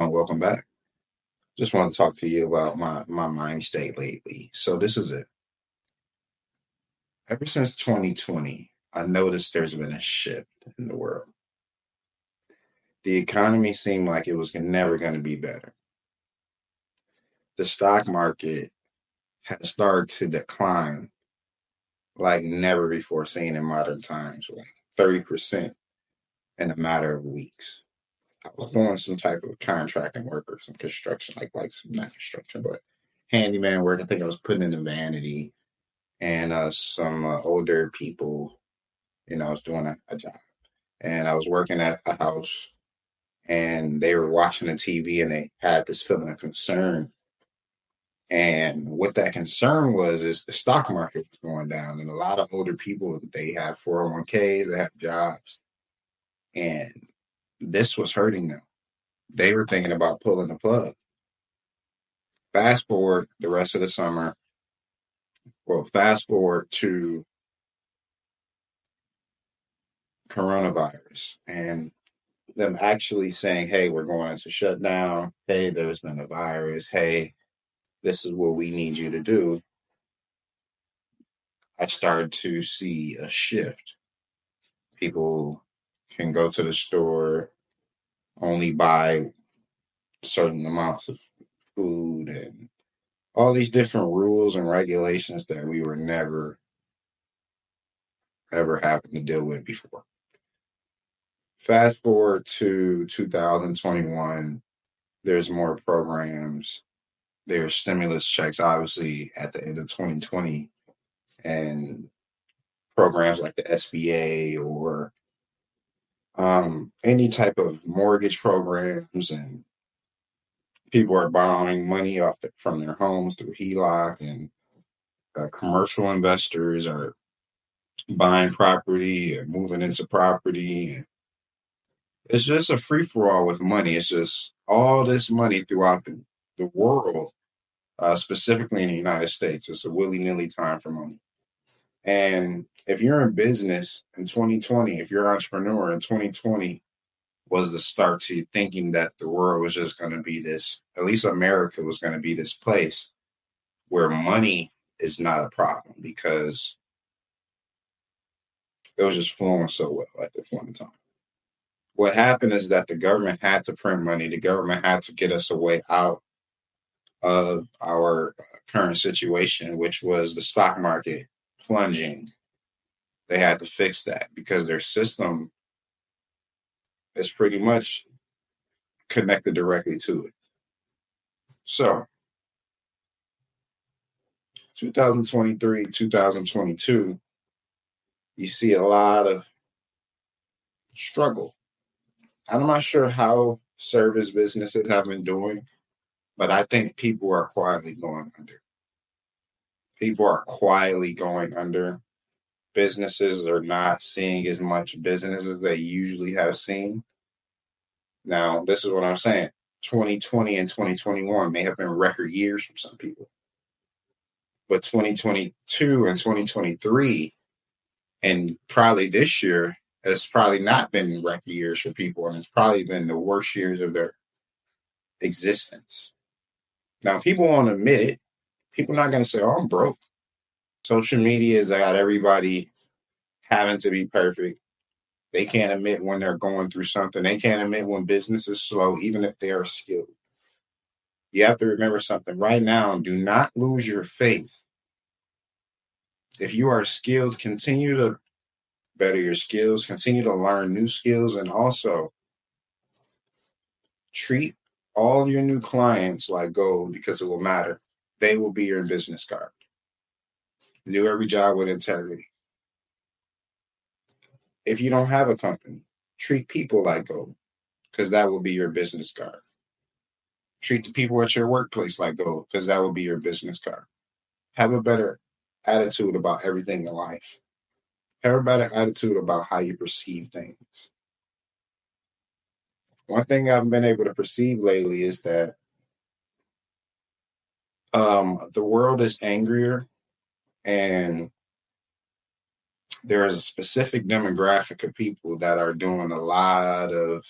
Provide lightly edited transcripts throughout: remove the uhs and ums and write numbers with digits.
Welcome back. Just want to talk to you about my mind state lately. So this is it. Ever since 2020, I noticed there's been a shift in the world. The economy seemed like it was never going to be better. The stock market has started to decline like never before seen in modern times, like 30% in a matter of weeks. I was doing some type of contracting work or some construction, like some not construction, but handyman work. I think I was putting in the vanity and some older people. I was doing a job, and I was working at a house, and they were watching the TV, and they had this feeling of concern. And what that concern was is the stock market was going down, and a lot of older people, they have 401ks, they have jobs, and this was hurting them. They were thinking about pulling the plug. Fast forward the rest of the summer. Well, fast forward to coronavirus and them actually saying, hey, we're going into shutdown. Hey, there's been a virus. Hey, this is what we need you to do. I started to see a shift. People can go to the store, only buy certain amounts of food, and all these different rules and regulations that we were never, ever having to deal with before. Fast forward to 2021, there's more programs. There's stimulus checks, obviously, at the end of 2020, and programs like the SBA or any type of mortgage programs, and people are borrowing money from their homes through HELOC, and commercial investors are buying property and moving into property. And it's just a free for all with money. It's just all this money throughout the world, specifically in the United States. It's a willy nilly time for money. And if you're in business in 2020, if you're an entrepreneur in 2020, was the start to thinking that the world was just going to be this, at least America was going to be this place where money is not a problem because it was just flowing so well at this point in time. What happened is that the government had to print money. The government had to get us a way out of our current situation, which was the stock market plunging. They had to fix that because their system is pretty much connected directly to it. So, 2023, 2022, you see a lot of struggle. I'm not sure how service businesses have been doing, but I think people are quietly going under. People are quietly going under. Businesses are not seeing as much business as they usually have seen. Now, this is what I'm saying. 2020 and 2021 may have been record years for some people, but 2022 and 2023 and probably this year has probably not been record years for people, and it's probably been the worst years of their existence. Now, people won't admit it. People are not going to say, oh, I'm broke. Social media has got everybody having to be perfect. They can't admit when they're going through something. They can't admit when business is slow, even if they are skilled. You have to remember something right now. Do not lose your faith. If you are skilled, continue to better your skills, continue to learn new skills, and also treat all your new clients like gold because it will matter. They will be your business card. Do every job with integrity. If you don't have a company, treat people like gold because that will be your business card. Treat the people at your workplace like gold because that will be your business card. Have a better attitude about everything in life. Have a better attitude about how you perceive things. One thing I've been able to perceive lately is that the world is angrier, and there is a specific demographic of people that are doing a lot of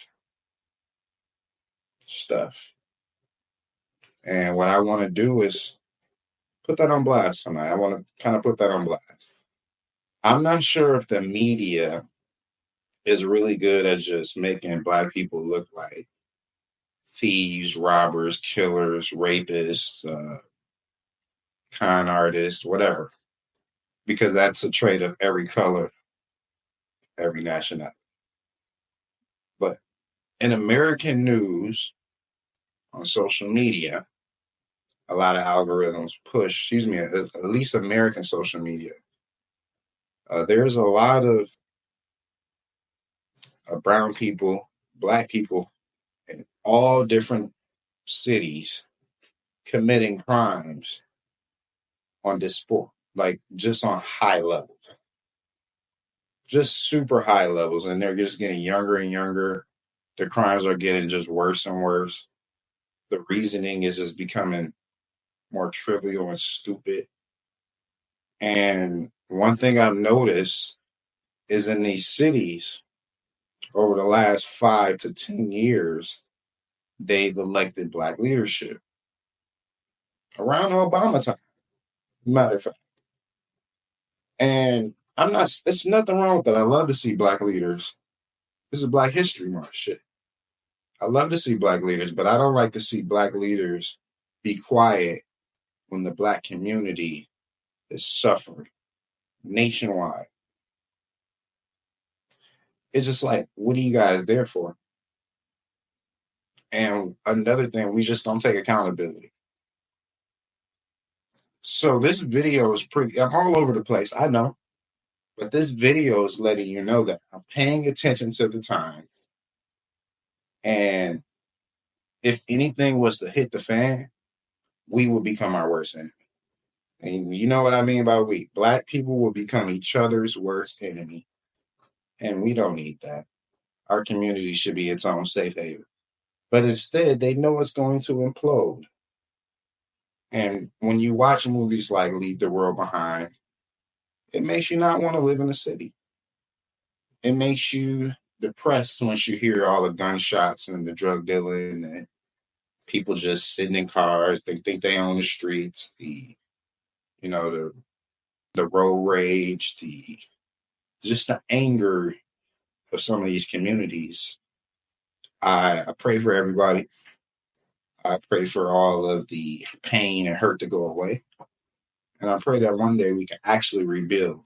stuff. And what I want to do is put that on blast tonight. I want to kind of put that on blast. I'm not sure if the media is really good at just making Black people look like thieves, robbers, killers, rapists, con artists, whatever, because that's a trait of every color, every nationality. But in American news, on social media, a lot of algorithms push, at least American social media. There's a lot of brown people, Black people in all different cities committing crimes on this sport, like just on high levels, just super high levels. And they're just getting younger and younger. The crimes are getting just worse and worse. The reasoning is just becoming more trivial and stupid. And one thing I've noticed is in these cities over the last 5 to 10 years, they've elected Black leadership around Obama time, matter of fact. And it's nothing wrong with that. I love to see Black leaders. This is Black History Month shit. I love to see Black leaders, but I don't like to see Black leaders be quiet when the Black community is suffering nationwide. It's just like, what are you guys there for? And another thing, we just don't take accountability. So this video is I'm all over the place, I know. But this video is letting you know that I'm paying attention to the times. And if anything was to hit the fan, we will become our worst enemy. And you know what I mean by we? Black people will become each other's worst enemy. And we don't need that. Our community should be its own safe haven. But instead, they know it's going to implode. And when you watch movies like Leave the World Behind, it makes you not want to live in the city. It makes you depressed once you hear all the gunshots and the drug dealing and people just sitting in cars. They think they own the streets. The road rage, just the anger of some of these communities. I pray for everybody. I pray for all of the pain and hurt to go away. And I pray that one day we can actually rebuild.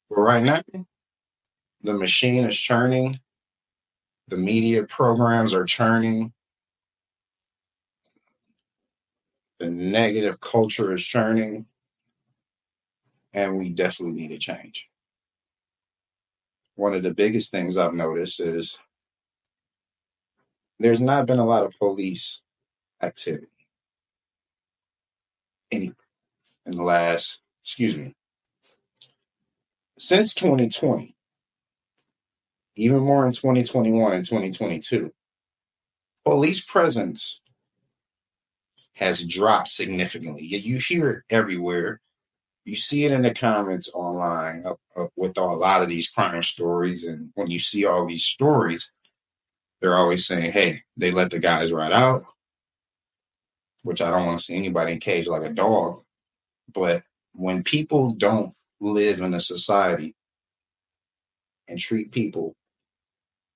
But right now, the machine is churning. The media programs are churning. The negative culture is churning. And we definitely need a change. One of the biggest things I've noticed is there's not been a lot of police activity in the last, since 2020, even more in 2021 and 2022, police presence has dropped significantly. You hear it everywhere. You see it in the comments online with a lot of these crime stories. And when you see all these stories, they're always saying, hey, they let the guys ride out, which I don't want to see anybody in cage like a dog. But when people don't live in a society and treat people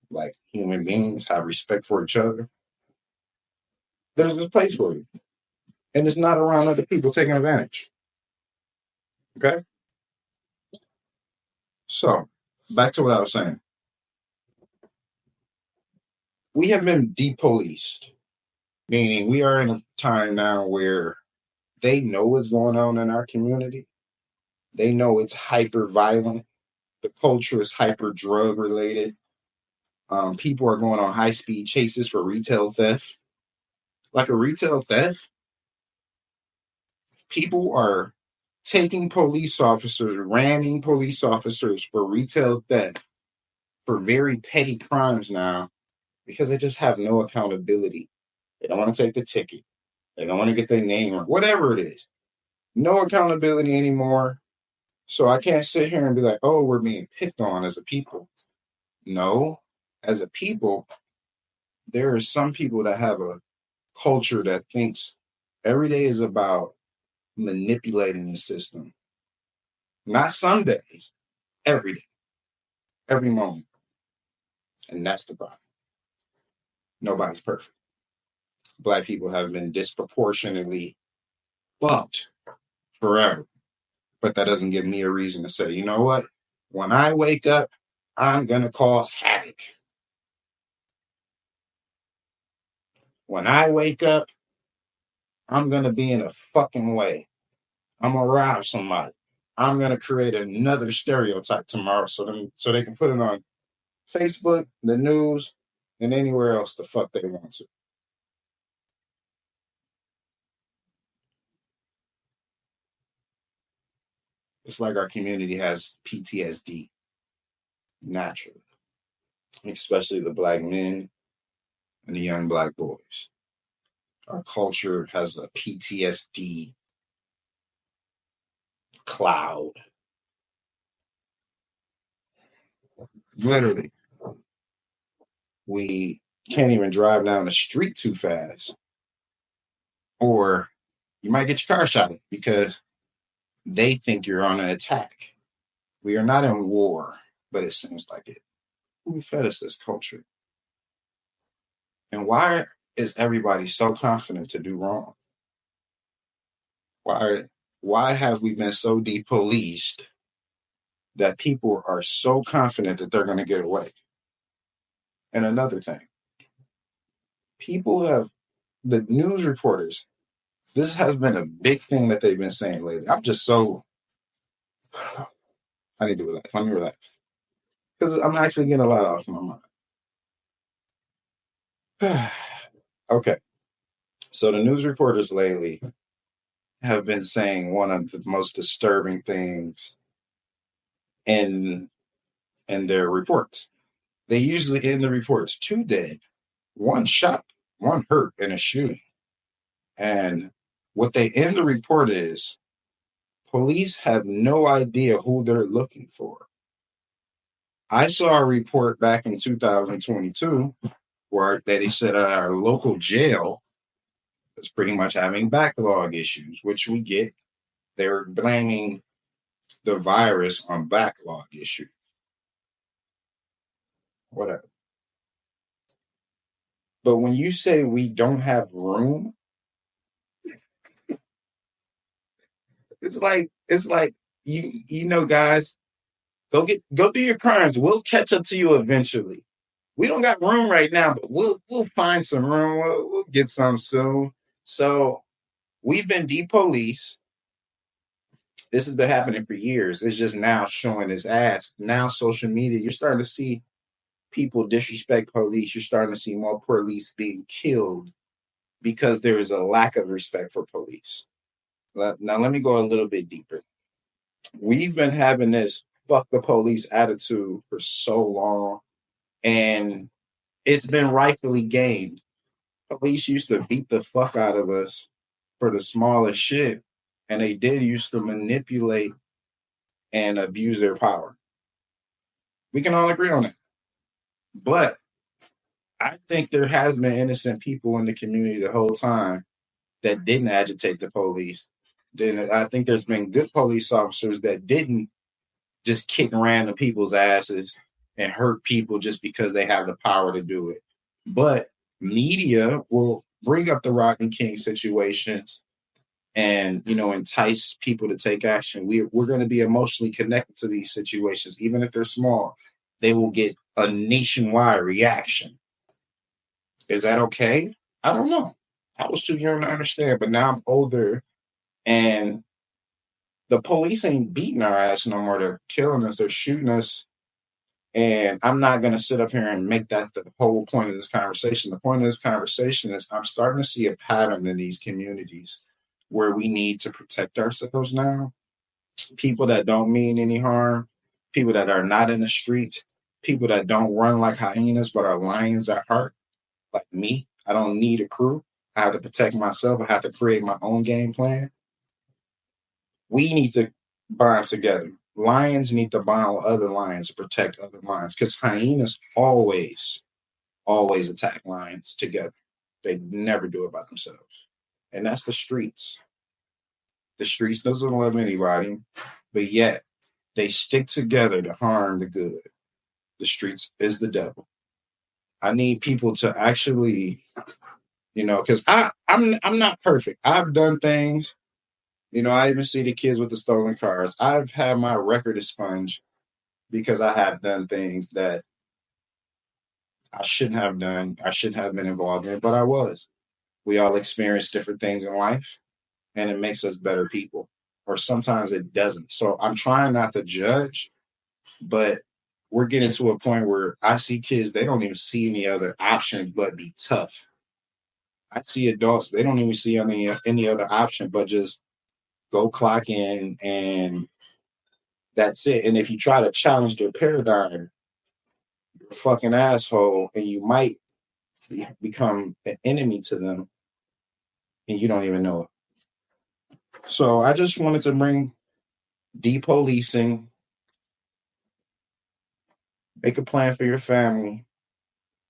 like human beings, have respect for each other, there's a place for you. And it's not around other people taking advantage. Okay? So, back to what I was saying. We have been depoliced, meaning we are in a time now where they know what's going on in our community. They know it's hyper violent. The culture is hyper drug related. People are going on high speed chases for retail theft. Like a retail theft, people are taking police officers, ramming police officers for retail theft for very petty crimes now because they just have no accountability. They don't want to take the ticket. They don't want to get their name or whatever it is. No accountability anymore. So I can't sit here and be like, oh, we're being picked on as a people. No, as a people, there are some people that have a culture that thinks every day is about manipulating the system. Not some days, every day, every moment. And that's the problem. Nobody's perfect. Black people have been disproportionately fucked forever. But that doesn't give me a reason to say, you know what? When I wake up, I'm going to cause havoc. When I wake up, I'm going to be in a fucking way. I'm going to rob somebody. I'm going to create another stereotype tomorrow so they can put it on Facebook, the news, and anywhere else the fuck they want to. It's like our community has PTSD naturally, especially the black men and the young black boys. Our culture has a PTSD cloud. Literally. We can't even drive down the street too fast. Or you might get your car shot because they think you're on an attack. We are not in war, but it seems like it. Who fed us this culture? And why is everybody so confident to do wrong? Why have we been so depoliced that people are so confident that they're going to get away? And another thing, the news reporters, this has been a big thing that they've been saying lately. I need to relax. Let me relax. Because I'm actually getting a lot off my mind. Okay. So the news reporters lately have been saying one of the most disturbing things in their reports. They usually end the reports 2 dead, 1 shot, 1 hurt in a shooting. And what they end the report is police have no idea who they're looking for. I saw a report back in 2022 where they said our local jail is pretty much having backlog issues, which we get. They're blaming the virus on backlog issues. Whatever. But when you say we don't have room, it's like you know, guys, go do your crimes. We'll catch up to you eventually. We don't got room right now, but we'll find some room. We'll get some soon. So we've been depoliced. This has been happening for years. It's just now showing its ass. Now social media, you're starting to see people disrespect police. You're starting to see more police being killed because there is a lack of respect for police. Now let me go a little bit deeper. We've been having this fuck the police attitude for so long, and it's been rightfully gained. Police used to beat the fuck out of us for the smallest shit, and they did used to manipulate and abuse their power. We can all agree on that. But I think there has been innocent people in the community the whole time that didn't agitate the police. Then I think there's been good police officers that didn't just kick random people's asses and hurt people just because they have the power to do it. But media will bring up the Rodney King situations and, you know, entice people to take action. We're going to be emotionally connected to these situations, even if they're small. They will get a nationwide reaction. Is that okay? I don't know. I was too young to understand, but now I'm older, and the police ain't beating our ass no more. They're killing us. They're shooting us. And I'm not going to sit up here and make that the whole point of this conversation. The point of this conversation is I'm starting to see a pattern in these communities where we need to protect ourselves now. People that don't mean any harm, people that are not in the streets, people that don't run like hyenas but are lions at heart, like me. I don't need a crew. I have to protect myself. I have to create my own game plan. We need to bond together. Lions need to bond with other lions to protect other lions because hyenas always always attack lines together. They never do it by themselves. And that's the streets. The streets doesn't love anybody, but yet they stick together to harm the good. The streets is the devil. I need people to actually, because I'm not perfect. I've done things. I even see the kids with the stolen cars. I've had my record expunged because I have done things that I shouldn't have done. I shouldn't have been involved in, but I was. We all experience different things in life, and it makes us better people. Or sometimes it doesn't. So I'm trying not to judge, but we're getting to a point where I see kids, they don't even see any other option but be tough. I see adults, they don't even see any other option but just go clock in, and that's it. And if you try to challenge their paradigm, you're a fucking asshole, and you might become an enemy to them, and you don't even know it. So I just wanted to bring depolicing, make a plan for your family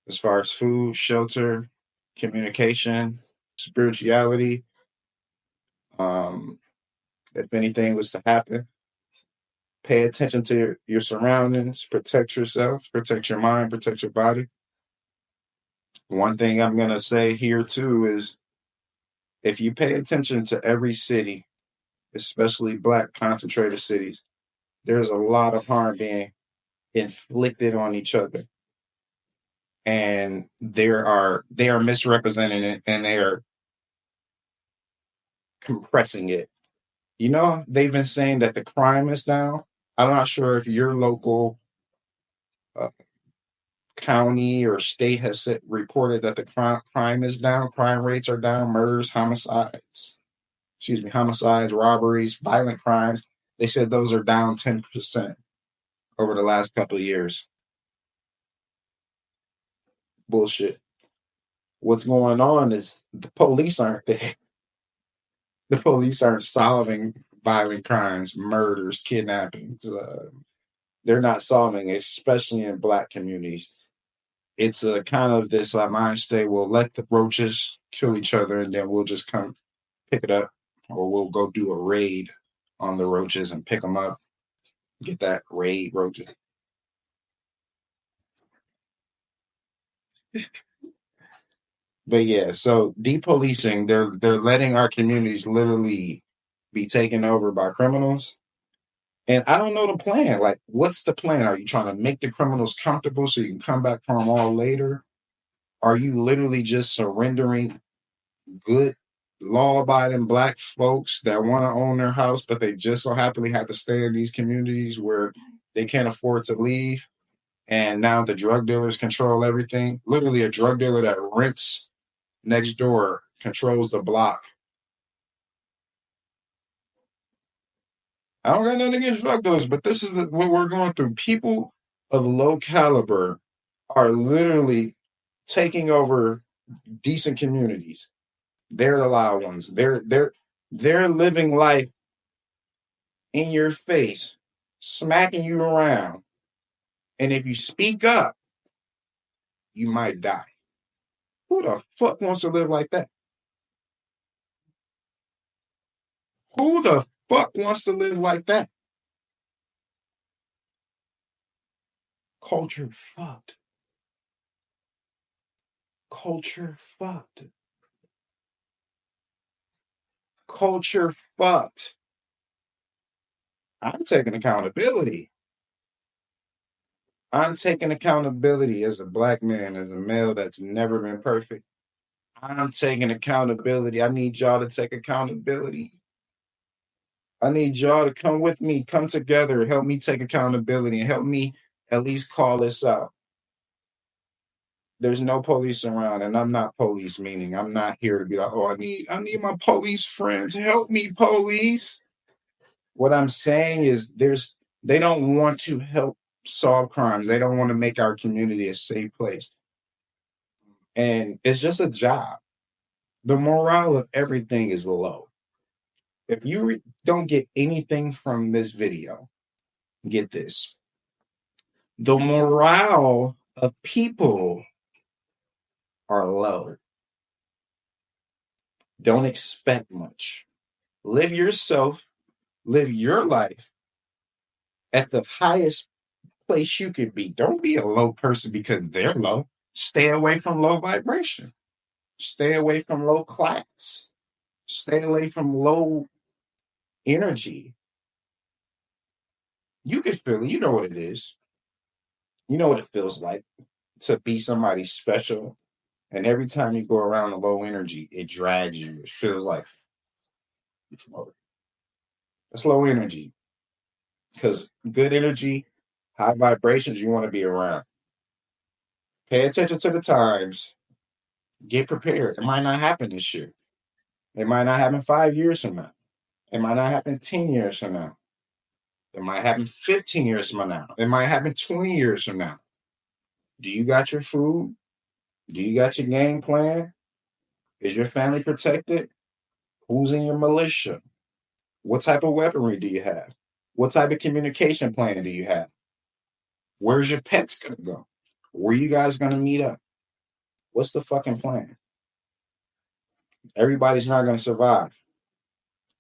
as far as food, shelter, communication, spirituality. Um, if anything was to happen, pay attention to your surroundings, protect yourself, protect your mind, protect your body. One thing I'm going to say here too is if you pay attention to every city, especially Black concentrated cities, there's a lot of harm being inflicted on each other. And they are misrepresenting it, and they are compressing it. They've been saying that the crime is down. I'm not sure if your local uh, county or state has reported that the crime is down. Crime rates are down. Murders, homicides, robberies, violent crimes. They said those are down 10% over the last couple of years. Bullshit. What's going on is the police aren't there. The police aren't solving violent crimes, murders, kidnappings. They're not solving, especially in Black communities. It's a kind of this mind state. We'll let the roaches kill each other, and then we'll just come pick it up, or we'll go do a raid on the roaches and pick them up. Get that raid roaches. But yeah, so depolicing, they're letting our communities literally be taken over by criminals. And I don't know the plan. Like, what's the plan? Are you trying to make the criminals comfortable so you can come back from them all later? Are you literally just surrendering good, law-abiding Black folks that want to own their house, but they just so happily have to stay in these communities where they can't afford to leave? And now the drug dealers control everything. Literally, a drug dealer that rents next door controls the block. I don't got nothing against drug dealers, but this is what we're going through. People of low caliber are literally taking over decent communities. They're the loud ones. They're living life in your face, smacking you around. And if you speak up, you might die. Who the fuck wants to live like that? Who the fuck wants to live like that? Culture fucked. Culture fucked. Culture fucked. I'm taking accountability. I'm taking accountability as a Black man, as a male that's never been perfect. I'm taking accountability. I need y'all to take accountability. I need y'all to come with me, come together, help me take accountability, and help me at least call this out. There's no police around, and I'm not police, meaning I'm not here to be like, oh, I need my police friends. Help me, police. What I'm saying is they don't want to help solve crimes. They don't want to make our community a safe place. And it's just a job. The morale of everything is low. If you don't get anything from this video, get this. The morale of people are low. Don't expect much. Live yourself, live your life at the highest place you could be. Don't be a low person because they're low. Stay away from low vibration. Stay away from low class. Stay away from low energy. You can feel it. You know what it is. You know what it feels like to be somebody special. And every time you go around the low energy, it drags you. It feels like it's low energy. Because good energy, high vibrations, you want to be around. Pay attention to the times. Get prepared. It might not happen this year. It might not happen 5 years from now. It might not happen 10 years from now. It might happen 15 years from now. It might happen 20 years from now. Do you got your food? Do you got your game plan? Is your family protected? Who's in your militia? What type of weaponry do you have? What type of communication plan do you have? Where's your pets going to go? Where you guys going to meet up? What's the fucking plan? Everybody's not going to survive.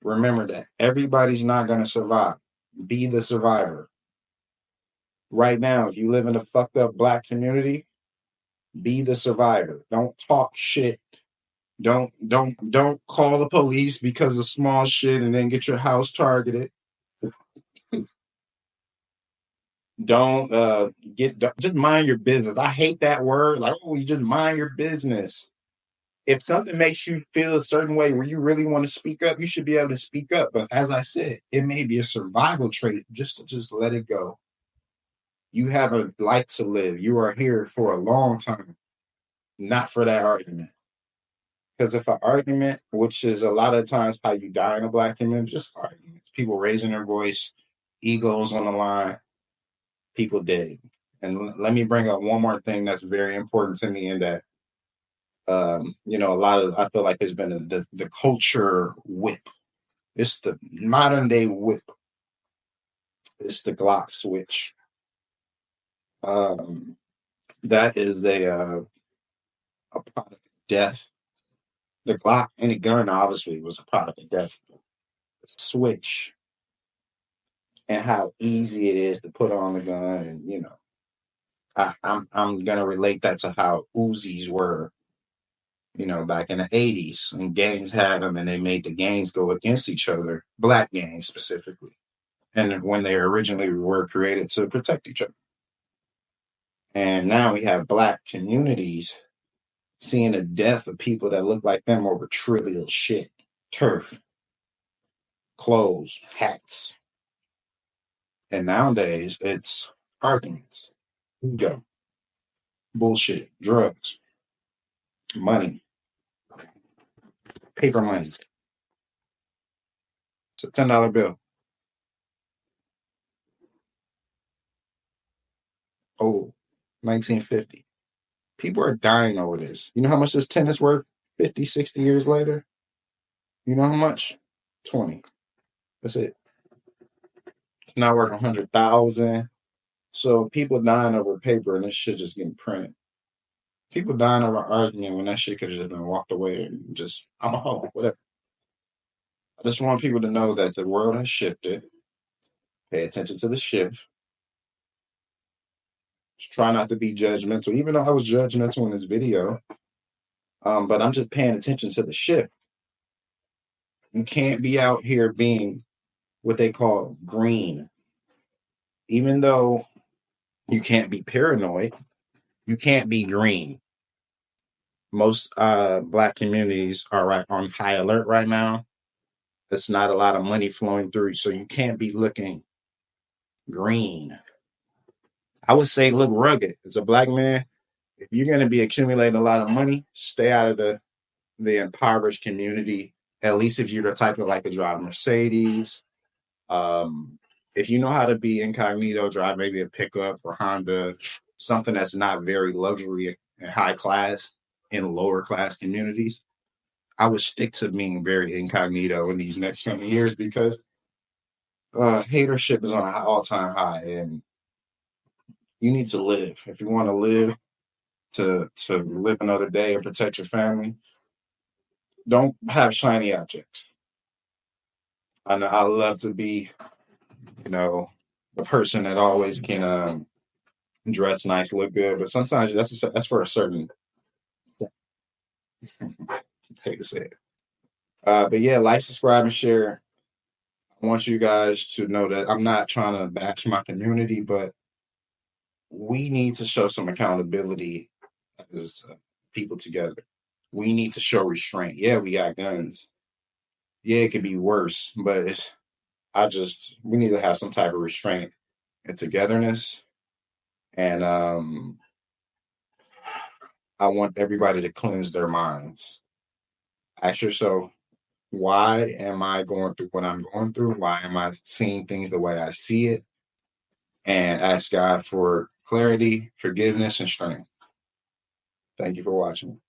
Remember that. Everybody's not going to survive. Be the survivor. Right now, if you live in a fucked up black community, be the survivor. Don't talk shit. Don't call the police because of small shit and then get your house targeted. Just mind your business. I hate that word. Like, oh, you just mind your business. If something makes you feel a certain way where you really want to speak up, you should be able to speak up. But as I said, it may be a survival trait just to just let it go. You have a life to live. You are here for a long time, not for that argument. Because if an argument, which is a lot of times how you die in a black community, just arguments, people raising their voice, egos on the line, people dead. And let me bring up one more thing that's very important to me in that, a lot of, I feel like there's been the culture whip. It's the modern day whip. It's the Glock switch. That is a product of death. The Glock and the gun obviously was a product of death. Switch and how easy it is to put on the gun, and I'm gonna relate that to how Uzis were, back in the 80s, and gangs had them, and they made the gangs go against each other, black gangs specifically, and when they originally were created to protect each other. And now we have black communities seeing the death of people that look like them over trivial shit, turf, clothes, hats. And nowadays it's arguments, ego, bullshit, drugs, money, paper money. It's a $10 bill. Oh, 1950. People are dying over this. You know how much this 10 is worth 50, 60 years later? You know how much? 20. That's it. It's not worth 100,000. So people dying over paper and this shit just getting printed. People dying over argument when that shit could have just been walked away and just, I'm a hoe, whatever. I just want people to know that the world has shifted. Pay attention to the shift. Just try not to be judgmental, even though I was judgmental in this video. But I'm just paying attention to the shift. You can't be out here being what they call green. Even though you can't be paranoid, you can't be green. Most black communities are on high alert right now. There's not a lot of money flowing through, so you can't be looking green. I would say look rugged. As a black man, if you're going to be accumulating a lot of money, stay out of the impoverished community. At least if you're the type of like to drive Mercedes. If you know how to be incognito, drive maybe a pickup or Honda, something that's not very luxury and high class in lower class communities. I would stick to being very incognito in these next 20 years because hatership is on an all-time high, and you need to live. If you want to live, to live another day and protect your family, don't have shiny objects. I know I love to be, you know, the person that always can dress nice, look good, but sometimes that's for a certain. Hate to say it. But yeah, like, subscribe, and share. I want you guys to know that I'm not trying to bash my community, but we need to show some accountability as people together. We need to show restraint. Yeah, we got guns. Yeah, it could be worse, but we need to have some type of restraint and togetherness. And I want everybody to cleanse their minds. Ask yourself, why am I going through what I'm going through? Why am I seeing things the way I see it? And ask God for clarity, forgiveness, and strength. Thank you for watching.